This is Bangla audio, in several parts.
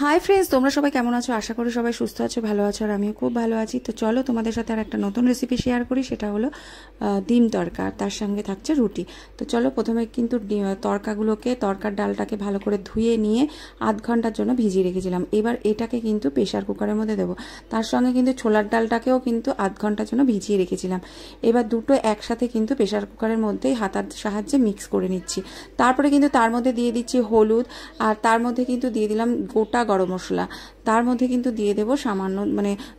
হাই ফ্রেন্ডস, তোমরা সবাই কেমন আছো? আশা করি সবাই সুস্থ আছো, ভালো আছো, আর আমিও খুব ভালো আছি। তো চলো তোমাদের সাথে আর একটা নতুন রেসিপি শেয়ার করি। সেটা হলো ডিম তড়কা, আর তার সঙ্গে থাকছে রুটি। তো চলো, প্রথমে কিন্তু তড়কার ডালটাকে ভালো করে ধুয়ে নিয়ে আধ ঘন্টার জন্য ভিজিয়ে রেখেছিলাম। এবার এটাকে কিন্তু প্রেশার কুকারের মধ্যে দেবো। তার সঙ্গে কিন্তু ছোলার ডালটাকেও কিন্তু আধ ঘন্টার জন্য ভিজিয়ে রেখেছিলাম। এবার দুটো একসাথে কিন্তু প্রেশার কুকারের মধ্যেই হাতার সাহায্যে মিক্স করে নিচ্ছি। তারপরে কিন্তু তার মধ্যে দিয়ে দিচ্ছি হলুদ, আর তার মধ্যে কিন্তু দিয়ে দিলাম গোটা গরম মশলা। তার মধ্যে কিন্তু দিয়ে দেবো সামান্য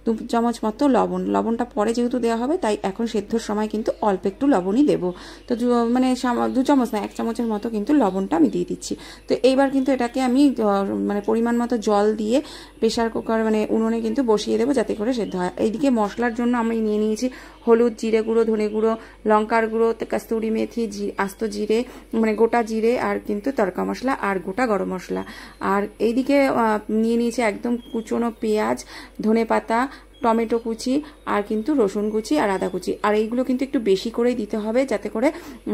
2 চামচ মতো লবণ। লবণটা পরে যেহেতু দেওয়া হবে, তাই এখন সেদ্ধর সময় কিন্তু অল্প একটু লবণই দেবো। তো 2 চামচ না, 1 চামচের মতো কিন্তু লবণটা আমি দিয়ে দিচ্ছি। তো এইবার কিন্তু এটাকে আমি পরিমাণ মতো জল দিয়ে প্রেশার কুকার উনুনে কিন্তু বসিয়ে দেবো, যাতে করে সেদ্ধ হয়। এইদিকে মশলার জন্য আমি নিয়ে নিয়েছি হলুদ, জিরে গুঁড়ো, ধনে গুঁড়ো, লঙ্কার গুঁড়ো, কস্তুরি মেথি, আস্ত জিরে গোটা জিরে, আর কিন্তু তড়কা মশলা, আর গোটা গরম মশলা। আর এইদিকে নিয়ে নিয়েছি একদম কুচনো পেঁয়াজ, ধনেপাতা, টমেটো কুচি, আর কিন্তু রসুন কুচি আর আদা কুচি। আর এইগুলো কিন্তু একটু বেশি করেই দিতে হবে, যাতে করে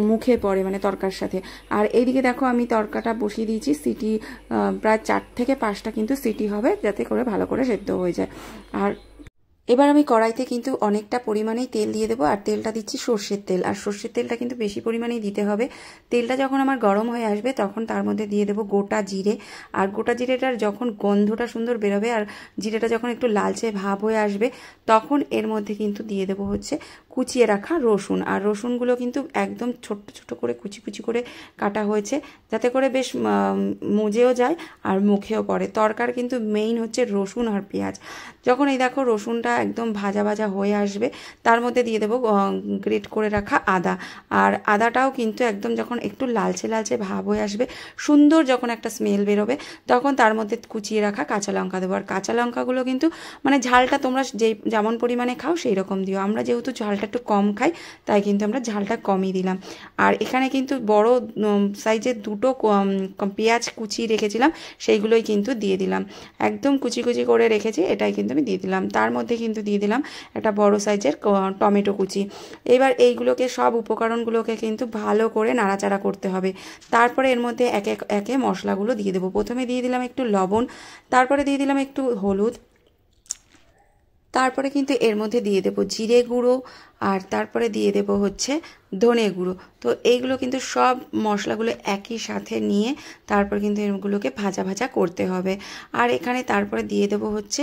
মুখে পড়ে তরকার সাথে। আর এইদিকে দেখো, আমি তরকাটা বসিয়ে দিয়েছি। সিটি প্রায় 4 থেকে 5টা কিন্তু সিটি হবে, যাতে করে ভালো করে সেদ্ধ হয়ে যায়। আর এবার আমি কড়াইতে কিন্তু অনেকটা পরিমাণেই তেল দিয়ে দেবো, আর তেলটা দিচ্ছি সর্ষের তেল। আর সর্ষের তেলটা কিন্তু বেশি পরিমাণেই দিতে হবে। তেলটা যখন আমার গরম হয়ে আসবে, তখন তার মধ্যে দিয়ে দেবো গোটা জিরে। আর গোটা জিরেটার যখন গন্ধটা সুন্দর বেরোবে, আর জিরেটা যখন একটু লালচে ভাব হয়ে আসবে, তখন এর মধ্যে কিন্তু দিয়ে দেবো হচ্ছে কুচিয়ে রাখা রসুন। আর রসুনগুলো কিন্তু একদম ছোট্ট ছোট করে কুচি কুচি করে কাটা হয়েছে, যাতে করে বেশ মজেও যায় আর মুখেও পড়ে। তরকার কিন্তু মেইন হচ্ছে রসুন আর পেঁয়াজ। যখন এই দেখো রসুনটা একদম ভাজা ভাজা হয়ে আসবে, তার মধ্যে দিয়ে দেবো গ্রেট করে রাখা আদা। আর আদাটাও কিন্তু একদম যখন একটু লালচে লালচে ভাব হয়ে আসবে, সুন্দর যখন একটা স্মেল বেরোবে, তখন তার মধ্যে কুচিয়ে রাখা কাঁচা লঙ্কা দেবো। আর কাঁচা লঙ্কাগুলো কিন্তু ঝালটা তোমরা যেমন পরিমাণে খাও সেই রকম দিও। আমরা যেহেতু ঝালটা একটু কম খাই, তাই কিন্তু আমরা ঝালটা কমই দিলাম। আর এখানে কিন্তু বড় সাইজের 2টো পেঁয়াজ কুচি রেখেছিলাম, সেইগুলোই কিন্তু দিয়ে দিলাম। একদম কুচি কুচি করে রেখেছি, এটাই কিন্তু আমি দিয়ে দিলাম। তার মধ্যে কিন্তু দিয়ে দিলাম একটা বড় সাইজের টমেটো কুচি। এবার এইগুলোকে, সব উপকরণগুলোকে কিন্তু ভালো করে নাড়াচাড়া করতে হবে। তারপরে এর মধ্যে একে একে মশলাগুলো দিয়ে দেবো। প্রথমে দিয়ে দিলাম একটু লবণ, তারপরে দিয়ে দিলাম একটু হলুদ, তারপরে কিন্তু এর মধ্যে দিয়ে দেবো জিরে গুঁড়ো, আর তারপরে দিয়ে দেবো হচ্ছে ধনে গুঁড়ো। তো এইগুলো কিন্তু সব মশলাগুলো একই সাথে নিয়ে তারপর কিন্তু এগুলোকে ভাজা ভাজা করতে হবে। আর এখানে তারপরে দিয়ে দেবো হচ্ছে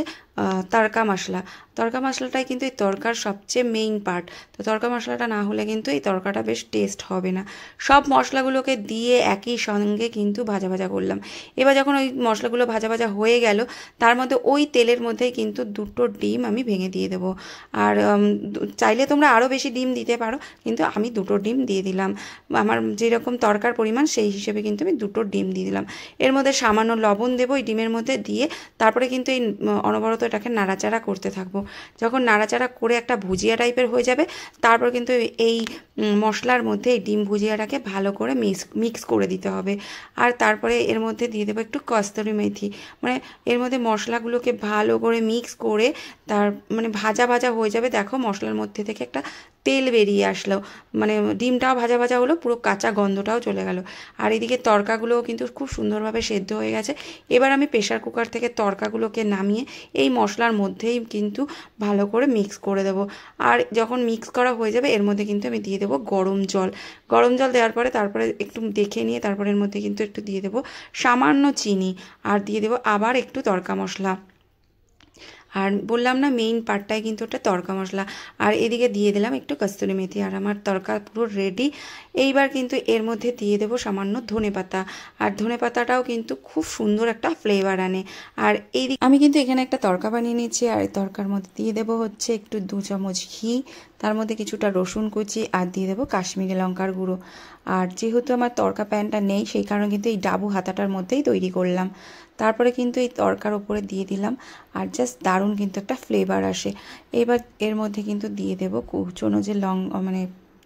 তড়কা মশলা। তড়কা মশলাটাই কিন্তু এই তরকার সবচেয়ে মেইন পার্ট। তো তড়কা মশলাটা না হলে কিন্তু এই তরকাটা বেশ টেস্ট হবে না। সব মশলাগুলোকে দিয়ে একই সঙ্গে কিন্তু ভাজা ভাজা করলাম। এবার যখন ওই মশলাগুলো ভাজা ভাজা হয়ে গেল, তার মধ্যে ওই তেলের মধ্যেই কিন্তু 2টো ডিম আমি ভেঙে দিয়ে দেবো। আর চাইলে তোমরা আরও বেশি ডিম দিতে পারো, কিন্তু আমি 2টো ডিম দিয়ে দিলাম। আমার যেরকম তরকার পরিমাণ, সেই হিসেবে কিন্তু আমি 2টো ডিম দিয়ে দিলাম। এর মধ্যে সামান্য লবণ দেবো এই ডিমের মধ্যে দিয়ে, তারপরে কিন্তু এই অনবরত এটাকে নাড়াচাড়া করতে থাকবো। যখন নাড়াচাড়া করে একটা ভুজিয়া টাইপের হয়ে যাবে, তারপর কিন্তু এই মশলার মধ্যে এই ডিম ভুজিয়াটাকে ভালো করে মিক্স করে দিতে হবে। আর তারপরে এর মধ্যে দিয়ে দেবো একটু কস্তুরি মেথি। এর মধ্যে মশলাগুলোকে ভালো করে মিক্স করে তার ভাজা ভাজা হয়ে যাবে। দেখো মশলার মধ্যে থেকে একটা তেল বেরিয়ে আসলো, ডিমটাও ভাজা ভাজা হলো, পুরো কাঁচা গন্ধটাও চলে গেল। আর এদিকে তরকাগুলোও কিন্তু খুব সুন্দরভাবে সেদ্ধ হয়ে গেছে। এবার আমি প্রেশার কুকার থেকে তরকাগুলোকে নামিয়ে এই মশলার মধ্যেই কিন্তু ভালো করে মিক্স করে দেবো। আর যখন মিক্স করা হয়ে যাবে, এর মধ্যে কিন্তু আমি দিয়ে দেবো গরম জল। গরম জল দেওয়ার পরে তারপরে একটু দেখে নিয়ে তারপরে এর মধ্যে কিন্তু একটু দিয়ে দেবো সামান্য চিনি, আর দিয়ে দেবো আবার একটু তড়কা মশলা। আর বললাম না, মেইন পার্টটাই কিন্তু ওটা তড়কা মশলা। আর এদিকে দিয়ে দিলাম একটু কস্তুরি মেথি, আর আমার তড়কা পুরো রেডি। এইবার কিন্তু এর মধ্যে দিয়ে দেবো সামান্য ধনেপাতা। আর ধনেপাতাটাও কিন্তু খুব সুন্দর একটা ফ্লেভার আনে। আর আমি কিন্তু এখানে একটা তড়কা বানিয়ে নিচ্ছি, আর এই তড়কার মধ্যে দিয়ে দেবো হচ্ছে একটু 2 চামচ ঘি, তার মধ্যে কিছুটা রসুন কুচি, আর দিয়ে দেবো কাশ্মীরি লঙ্কার গুঁড়ো। আর যেহেতু আমার তড়কা প্যানটা নেই, সেই কারণে কিন্তু এই ডাবু হাতাটার মধ্যেই তৈরি করলাম। তারপরে কিন্তু এই তড়কার ওপরে দিয়ে দিলাম, আর জাস্ট দারুণ কিন্তু একটা ফ্লেভার আসে। এবার এর মধ্যে কিন্তু দিয়ে দেবো কুচনো যে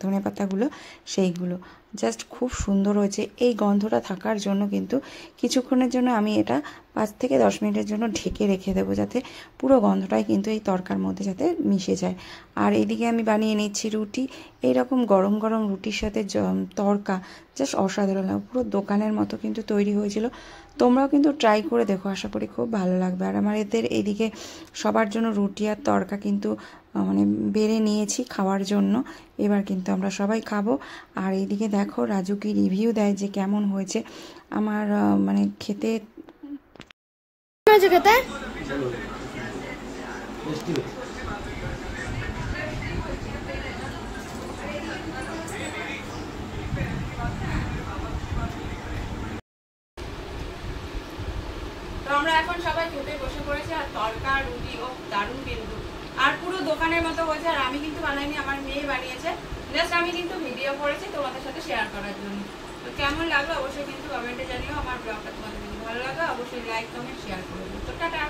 ধনেপাতাগুলো সেইগুলো জাস্ট খুব সুন্দর হয়েছে। এই গন্ধটা থাকার জন্য কিন্তু কিছুক্ষণের জন্য আমি এটা 5 থেকে 10 মিনিটের জন্য ঢেকে রেখে দেবো, যাতে পুরো গন্ধটাই কিন্তু এই তরকার মধ্যে যাতে মিশে যায়। আর এদিকে আমি বানিয়ে নিচ্ছি রুটি। এইরকম গরম গরম রুটির সাথে তরকা জাস্ট অসাধারণ লাগে, পুরো দোকানের মতো কিন্তু তৈরি হয়েছিল। তোমরাও কিন্তু ট্রাই করে দেখো, আশা করি খুব ভালো লাগবে। আর আমার এদের এইদিকে সবার জন্য রুটি আর তরকা কিন্তু মানে বেড়ে নিয়েছি খাওয়ার জন্য। এবার কিন্তু আমরা সবাই খাবো। আর এইদিকে দেখো রাজু কি রিভিউ দেয় যে কেমন হয়েছে আমার মানে খেতে। তো আমরা এখন সবাই খেতে বসে পড়েছি। আর তরকা রুটি ও দারুণ কিন্তু, আর পুরো দোকানের মতো হয়েছে। আর আমি কিন্তু বানাইনি, আমার মেয়ে বানিয়েছে, জাস্ট আমি কিন্তু ভিডিও করেছি তোমাদের সাথে শেয়ার করার জন্য। তো কেমন লাগলো অবশ্যই কিন্তু কমেন্টে জানিও। আমার ব্লগটা তোমাদের যদি ভালো লাগে অবশ্যই লাইক কমেন্ট শেয়ার করে দিও। তো টাটা।